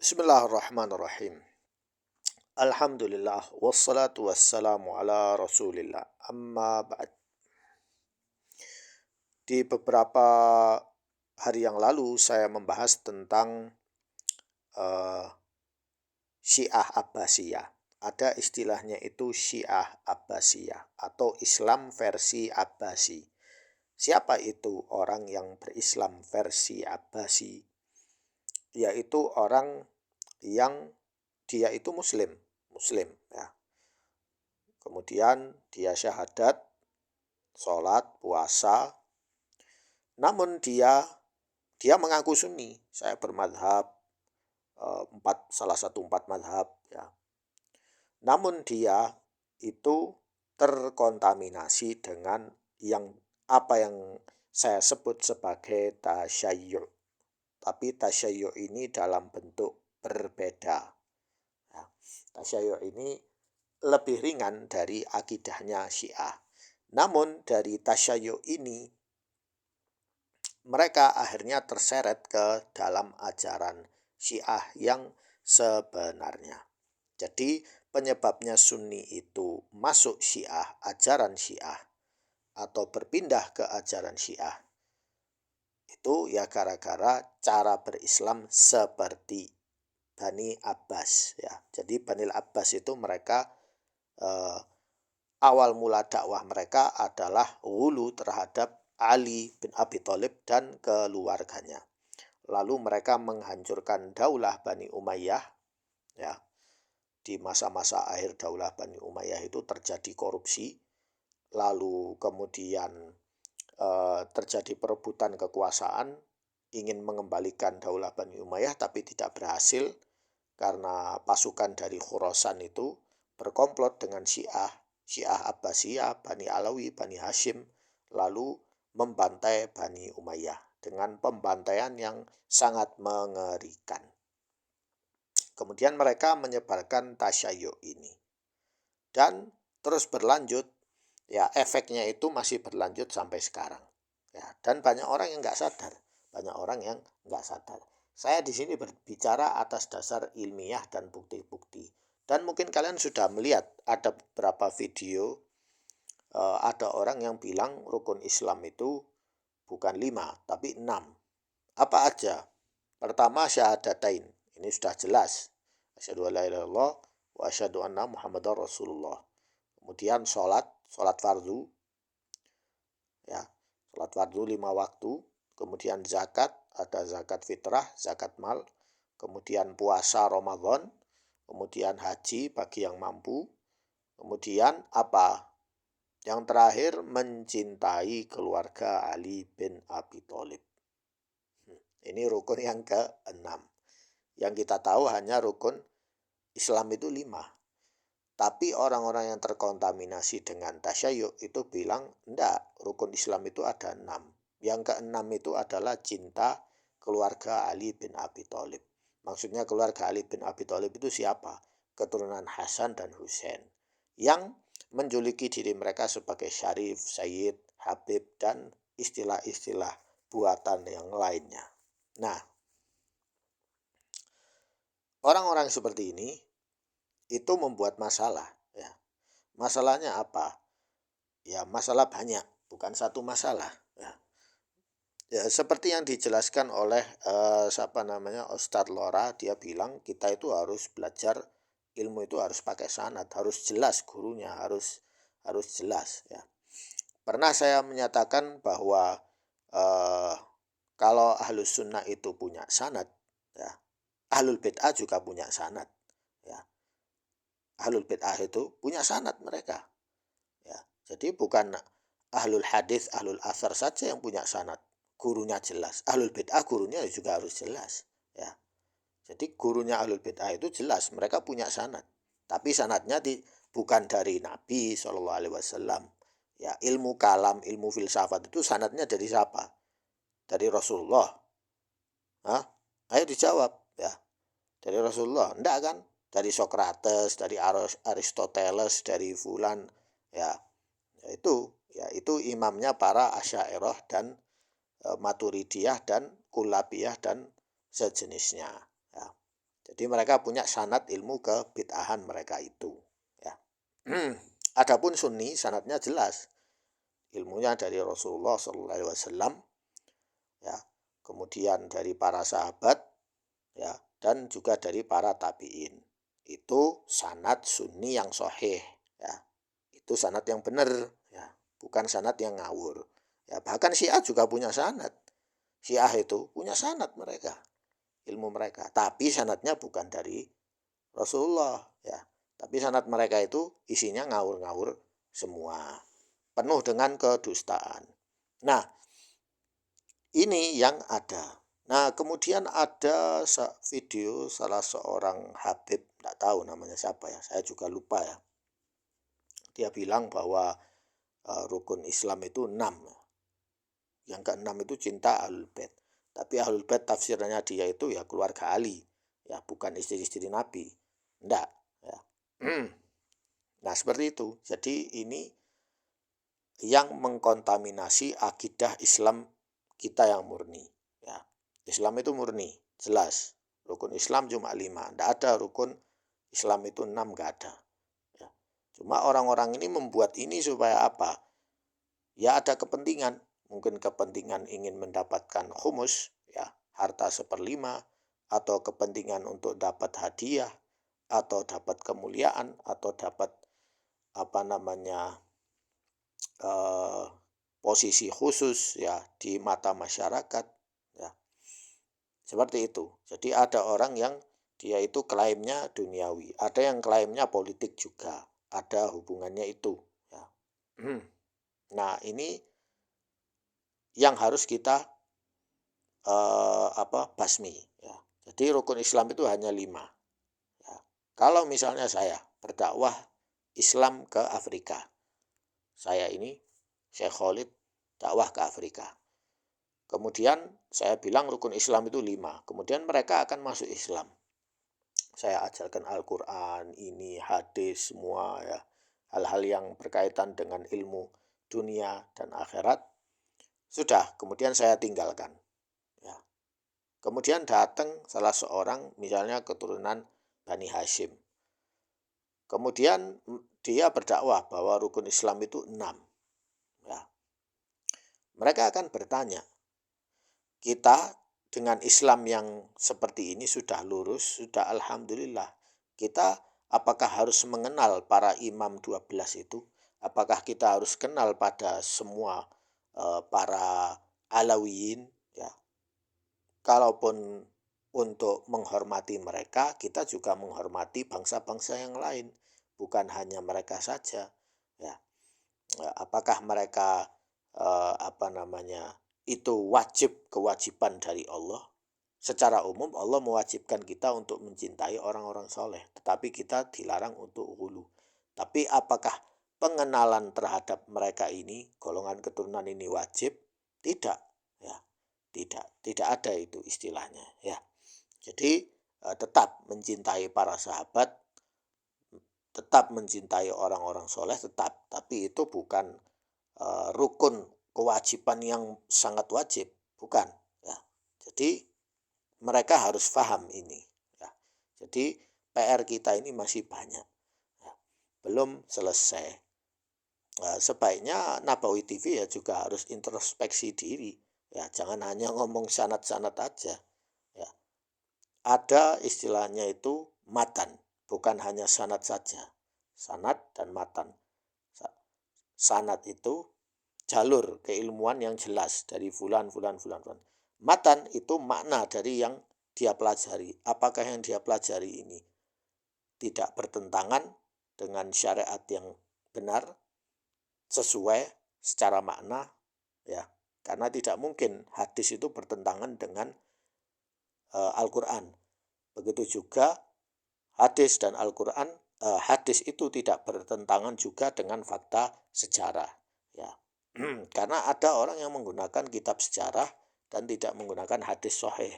Bismillahirrahmanirrahim. Alhamdulillah wassalatu wassalamu ala Rasulillah. Amma ba'd. Di beberapa hari yang lalu saya membahas tentang eh, Syiah Abbasiyah. Ada istilahnya itu Syiah Abbasiyah atau Islam versi Abbasi. Siapa itu orang yang berislam versi Abbasi? Yaitu orang yang dia itu muslim ya. Kemudian dia syahadat, sholat, puasa, namun dia mengaku sunni. Saya bermadhab salah satu empat madhab ya. Namun dia itu terkontaminasi dengan apa yang saya sebut sebagai tasyayyu'. Tapi tasyayyu' ini dalam bentuk berbeda. Ya, tasyayyu' ini lebih ringan dari akidahnya Syiah. Namun dari tasyayyu' ini mereka akhirnya terseret ke dalam ajaran Syiah yang sebenarnya. Jadi penyebabnya Sunni itu masuk Syiah, ajaran Syiah, atau berpindah ke ajaran Syiah, itu ya gara-gara cara berislam seperti Bani Abbas ya. Jadi Bani Abbas itu mereka awal mula dakwah mereka adalah hulu terhadap Ali bin Abi Thalib dan keluarganya. Lalu mereka menghancurkan daulah Bani Umayyah ya. Di masa-masa akhir daulah Bani Umayyah itu terjadi korupsi, lalu kemudian terjadi perebutan kekuasaan, ingin mengembalikan daulah Bani Umayyah tapi tidak berhasil karena pasukan dari Khurasan itu berkomplot dengan Syiah Abbasiyah, Bani Alawi, Bani Hashim, lalu membantai Bani Umayyah dengan pembantaian yang sangat mengerikan. Kemudian mereka menyebarkan tasyayyu' ini. Dan terus berlanjut, ya efeknya itu masih berlanjut sampai sekarang. Ya, dan banyak orang yang nggak sadar. Saya di sini berbicara atas dasar ilmiah dan bukti-bukti. Dan mungkin kalian sudah melihat ada beberapa video, ada orang yang bilang rukun Islam itu bukan 5, tapi 6. Apa aja? Pertama syahadatain. Ini sudah jelas. Asyhadu an la ilaha illallah wa asyhadu anna Muhammadar Rasulullah. Kemudian sholat fardu. Ya, sholat fardu 5 waktu. Kemudian zakat, ada zakat fitrah, zakat mal. Kemudian puasa Ramadan. Kemudian haji bagi yang mampu. Kemudian apa? Yang terakhir mencintai keluarga Ali bin Abi Thalib. Ini rukun yang ke-6. Yang kita tahu hanya rukun Islam itu 5. Tapi orang-orang yang terkontaminasi dengan tasyayyu' itu bilang, enggak, rukun Islam itu ada 6. Yang ke-6 itu adalah cinta keluarga Ali bin Abi Thalib. Maksudnya keluarga Ali bin Abi Thalib itu siapa? Keturunan Hasan dan Husain. Yang menjuluki diri mereka sebagai Syarif, Sayyid, Habib, dan istilah-istilah buatan yang lainnya. Nah, orang-orang seperti ini itu membuat masalah ya. Masalahnya apa? Ya masalah banyak, bukan satu masalah ya. Ya seperti yang dijelaskan oleh Ustadz Lora, dia bilang kita itu harus belajar ilmu itu harus pakai sanad, harus jelas gurunya, harus jelas ya. Pernah saya menyatakan bahwa kalau ahlus sunnah itu punya sanad ya, ahlul bid'ah juga punya sanad ya. Ahlul bid'ah itu punya sanad mereka ya. Jadi bukan ahlul hadis, ahlul asar saja yang punya sanad, gurunya jelas. Ahlul bid'ah gurunya juga harus jelas ya. Jadi gurunya ahlul bid'ah itu jelas mereka punya sanad, tapi sanadnya bukan dari Nabi SAW ya. Ilmu kalam, ilmu filsafat itu sanadnya dari siapa? Dari Rasulullah. Hah? Ayo dijawab ya. Dari Rasulullah? Enggak kan? Dari Sokrates, dari Aristoteles, dari Fulan ya. Itu imamnya para Asy'ariyah dan Maturidiyah dan Kullabiyah dan sejenisnya ya. Jadi mereka punya sanad ilmu kebid'ahan mereka itu. Ya. Adapun Sunni sanadnya jelas, ilmunya dari Rasulullah SAW, ya, kemudian dari para sahabat, ya, dan juga dari para tabiin. Itu sanad Sunni yang sahih, ya. Itu sanad yang benar, ya, bukan sanad yang ngawur. Ya, bahkan Syiah juga punya sanad. Syiah itu punya sanad mereka, ilmu mereka, tapi sanadnya bukan dari Rasulullah, ya. Tapi sanad mereka itu isinya ngawur-ngawur semua, penuh dengan kedustaan. Nah, ini yang ada. Nah, kemudian ada video salah seorang Habib, tidak tahu namanya siapa ya, saya juga lupa ya. Dia bilang bahwa rukun Islam itu 6. Yang keenam itu cinta Ahlul Bait. Tapi Ahlul Bait tafsirnya dia itu ya keluarga Ali, ya bukan istri-istri Nabi. Enggak, ya. Nah, seperti itu. Jadi ini yang mengkontaminasi akidah Islam kita yang murni, ya. Islam itu murni, jelas. Rukun Islam cuma 5, tidak ada rukun Islam itu 6, enggak ada. Ya. Cuma orang-orang ini membuat ini supaya apa? Ya ada kepentingan, mungkin kepentingan ingin mendapatkan khumus, ya, harta 1/5, atau kepentingan untuk dapat hadiah, atau dapat kemuliaan, atau dapat posisi khusus, ya, di mata masyarakat, ya. Seperti itu. Jadi ada orang yang dia itu klaimnya duniawi, ada yang klaimnya politik juga, ada hubungannya itu, ya. Nah, ini yang harus kita basmi, ya. Jadi rukun Islam itu hanya 5, ya. Kalau misalnya saya berdakwah Islam ke Afrika, saya ini Syekh Khalid dakwah ke Afrika, kemudian saya bilang rukun Islam itu 5, kemudian mereka akan masuk Islam, saya ajarkan Al-Quran, ini hadis semua, ya, hal-hal yang berkaitan dengan ilmu dunia dan akhirat. Sudah, kemudian saya tinggalkan, ya. Kemudian datang salah seorang, misalnya keturunan Bani Hashim, kemudian dia berdakwah bahwa rukun Islam itu 6, ya. Mereka akan bertanya, kita dengan Islam yang seperti ini sudah lurus, sudah alhamdulillah, kita apakah harus mengenal para imam 12 itu? Apakah kita harus kenal pada semua para Alawiyin, ya? Kalaupun untuk menghormati mereka, kita juga menghormati bangsa-bangsa yang lain, bukan hanya mereka saja, ya. Apakah mereka itu kewajiban dari Allah? Secara umum Allah mewajibkan kita untuk mencintai orang-orang soleh, tetapi kita dilarang untuk hulu. Tapi apakah pengenalan terhadap mereka ini, golongan keturunan ini wajib? Tidak, ya. Tidak ada itu istilahnya, ya. Jadi tetap mencintai para sahabat, tetap mencintai orang-orang soleh, tetap. Tapi itu bukan rukun kewajiban yang sangat wajib, bukan, ya. Jadi mereka harus paham ini, ya. Jadi PR kita ini masih banyak, ya, belum selesai. Sebaiknya Nabawi TV ya juga harus introspeksi diri, ya, jangan hanya ngomong sanad-sanad aja, ya. Ada istilahnya itu matan, bukan hanya sanad saja. Sanad dan matan. Sanad itu jalur keilmuan yang jelas dari fulan. Matan itu makna dari yang dia pelajari. Apakah yang dia pelajari ini tidak bertentangan dengan syariat yang benar, sesuai secara makna, ya. Karena tidak mungkin hadis itu bertentangan dengan Al-Quran. Begitu juga hadis dan Al-Quran, hadis itu tidak bertentangan juga dengan fakta sejarah, ya. Karena ada orang yang menggunakan kitab sejarah dan tidak menggunakan hadis sahih,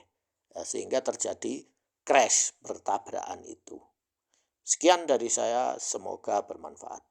ya, sehingga terjadi crash, bertabrakan itu. Sekian dari saya, semoga bermanfaat.